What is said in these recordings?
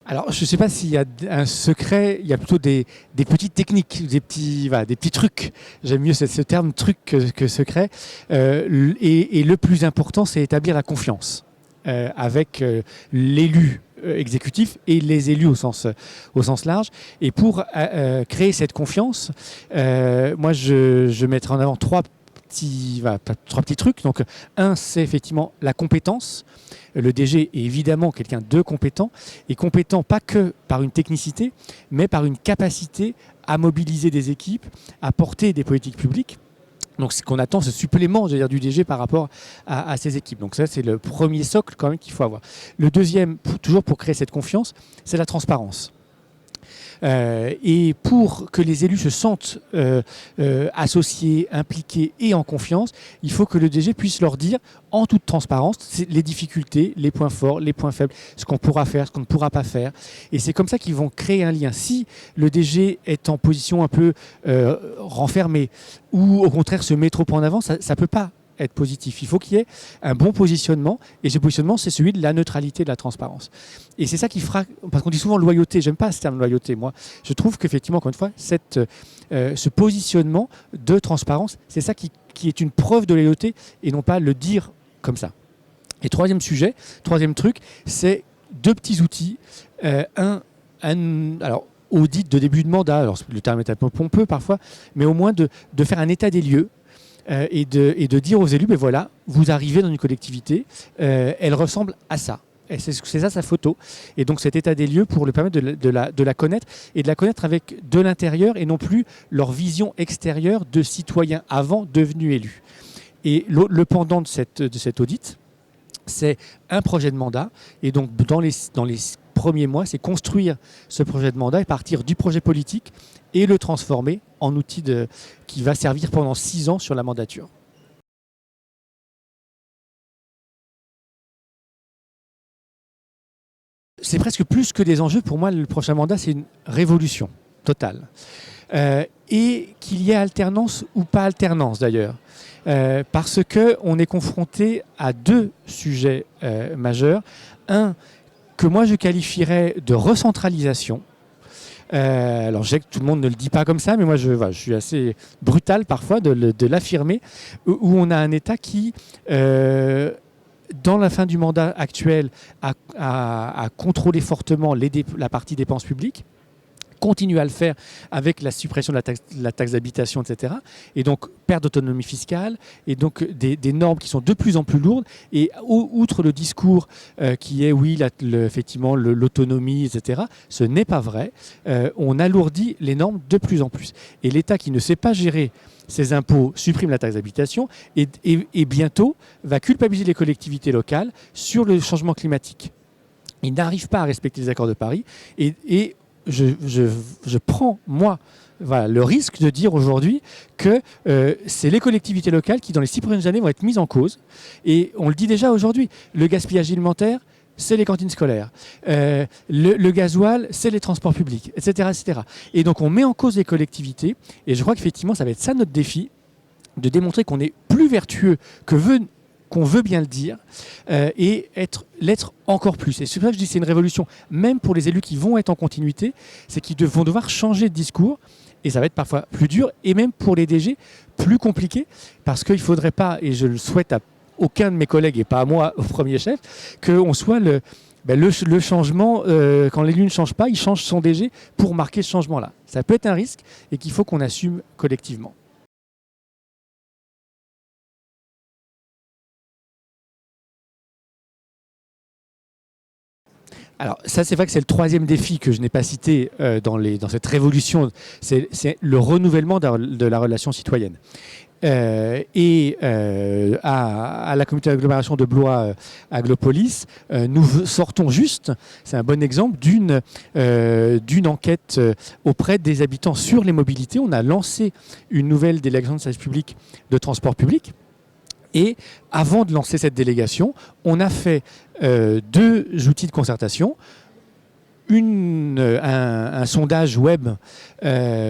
Alors, je ne sais pas s'il y a un secret, il y a plutôt des petites techniques, voilà, des petits trucs. J'aime mieux ce terme truc que secret. Et le plus important, c'est établir la confiance avec l'élu exécutif et les élus au sens large. Et pour créer cette confiance, moi, je mettrai en avant trois petits trucs. Donc, un, c'est effectivement la compétence. Le DG est évidemment quelqu'un de compétent, et compétent pas que par une technicité, mais par une capacité à mobiliser des équipes, à porter des politiques publiques. Donc, ce qu'on attend, ce supplément, du DG par rapport à ces équipes. Donc, ça, c'est le premier socle quand même qu'il faut avoir. Le deuxième, toujours pour créer cette confiance, c'est la transparence. Et pour que les élus se sentent associés, impliqués et en confiance, il faut que le DG puisse leur dire en toute transparence les difficultés, les points forts, les points faibles, ce qu'on pourra faire, ce qu'on ne pourra pas faire. Et c'est comme ça qu'ils vont créer un lien. Si le DG est en position un peu renfermée ou au contraire se met trop en avant, ça ne peut pas être positif. Il faut qu'il y ait un bon positionnement, et ce positionnement, c'est celui de la neutralité, de la transparence. Et c'est ça qui fera, parce qu'on dit souvent loyauté, j'aime pas ce terme loyauté, moi. Je trouve qu'effectivement, encore une fois, ce positionnement de transparence, c'est ça qui est une preuve de loyauté, et non pas le dire comme ça. Et troisième truc, c'est deux petits outils. Alors, audit de début de mandat, alors le terme est un peu pompeux parfois, mais au moins de faire un état des lieux, et de dire aux élus, ben voilà, vous arrivez dans une collectivité, elle ressemble à ça. Et c'est ça sa photo. Et donc cet état des lieux pour lui permettre de la connaître, et de la connaître avec de l'intérieur et non plus leur vision extérieure de citoyens avant devenus élus. Et le pendant de cet audit, c'est un projet de mandat. Et donc dans les premiers mois, c'est construire ce projet de mandat et partir du projet politique et le transformer en outil qui va servir pendant 6 ans sur la mandature. C'est presque plus que des enjeux. Pour moi, le prochain mandat, c'est une révolution totale. Et qu'il y ait alternance ou pas alternance d'ailleurs. Parce qu'on est confronté à deux sujets majeurs. Un, que moi je qualifierais de recentralisation. Alors je sais que tout le monde ne le dit pas comme ça, mais moi je suis assez brutal parfois de l'affirmer, où on a un État qui, dans la fin du mandat actuel, a contrôlé fortement la partie dépenses publiques, continue à le faire avec la suppression de la taxe d'habitation, etc. Et donc, perte d'autonomie fiscale, et donc des normes qui sont de plus en plus lourdes. Et outre le discours qui est, oui, effectivement, l'autonomie, etc., ce n'est pas vrai. On alourdit les normes de plus en plus. Et l'État qui ne sait pas gérer ses impôts supprime la taxe d'habitation et bientôt va culpabiliser les collectivités locales sur le changement climatique. Il n'arrive pas à respecter les accords de Paris et je prends, moi, le risque de dire aujourd'hui que c'est les collectivités locales qui, dans les 6 prochaines années, vont être mises en cause. Et on le dit déjà aujourd'hui, le gaspillage alimentaire, c'est les cantines scolaires. Le gasoil, c'est les transports publics, etc., etc. Et donc, on met en cause les collectivités. Et je crois qu'effectivement, ça va être ça notre défi, de démontrer qu'on est plus vertueux qu'on veut bien le dire, et l'être encore plus. Et c'est pour ça que je dis que c'est une révolution, même pour les élus qui vont être en continuité, c'est qu'ils vont devoir changer de discours, et ça va être parfois plus dur, et même pour les DG, plus compliqué, parce qu'il ne faudrait pas, et je le souhaite à aucun de mes collègues, et pas à moi au premier chef, qu'on soit le changement, quand l'élu ne change pas, il change son DG pour marquer ce changement-là. Ça peut être un risque, et qu'il faut qu'on assume collectivement. Alors ça, c'est vrai que c'est le troisième défi que je n'ai pas cité dans cette révolution, c'est le renouvellement de la relation citoyenne. À la communauté d'agglomération de Blois Aglopolis, nous sortons juste, c'est un bon exemple, d'une enquête auprès des habitants sur les mobilités. On a lancé une nouvelle délégation de service public de transport public. Et avant de lancer cette délégation, on a fait 2 outils de concertation. Un sondage web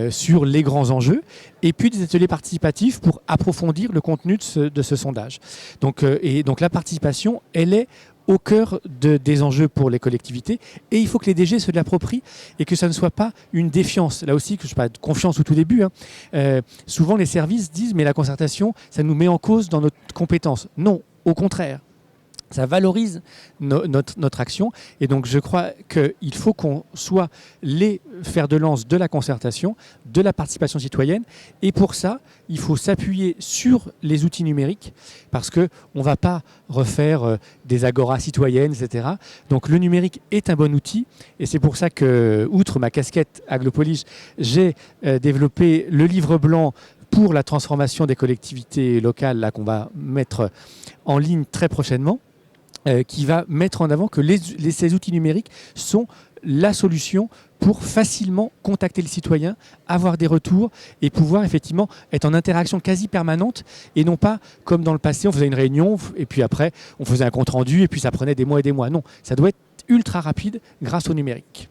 sur les grands enjeux, et puis des ateliers participatifs pour approfondir le contenu de ce sondage. Donc la participation, elle est au cœur des enjeux pour les collectivités. Et il faut que les DG se l'approprient et que ça ne soit pas une défiance. Là aussi, que je ne sais pas, de confiance au tout début. Souvent, les services disent mais la concertation, ça nous met en cause dans notre compétence. Non, au contraire. Ça valorise notre action. Et donc, je crois qu'il faut qu'on soit les fers de lance de la concertation, de la participation citoyenne. Et pour ça, il faut s'appuyer sur les outils numériques parce qu'on ne va pas refaire des agoras citoyennes, etc. Donc, le numérique est un bon outil. Et c'est pour ça que, outre ma casquette Aglopolis, j'ai développé le livre blanc pour la transformation des collectivités locales là, qu'on va mettre en ligne très prochainement. Qui va mettre en avant que ces outils numériques sont la solution pour facilement contacter le citoyen, avoir des retours et pouvoir effectivement être en interaction quasi permanente et non pas comme dans le passé, on faisait une réunion et puis après on faisait un compte rendu et puis ça prenait des mois et des mois. Non, ça doit être ultra rapide grâce au numérique.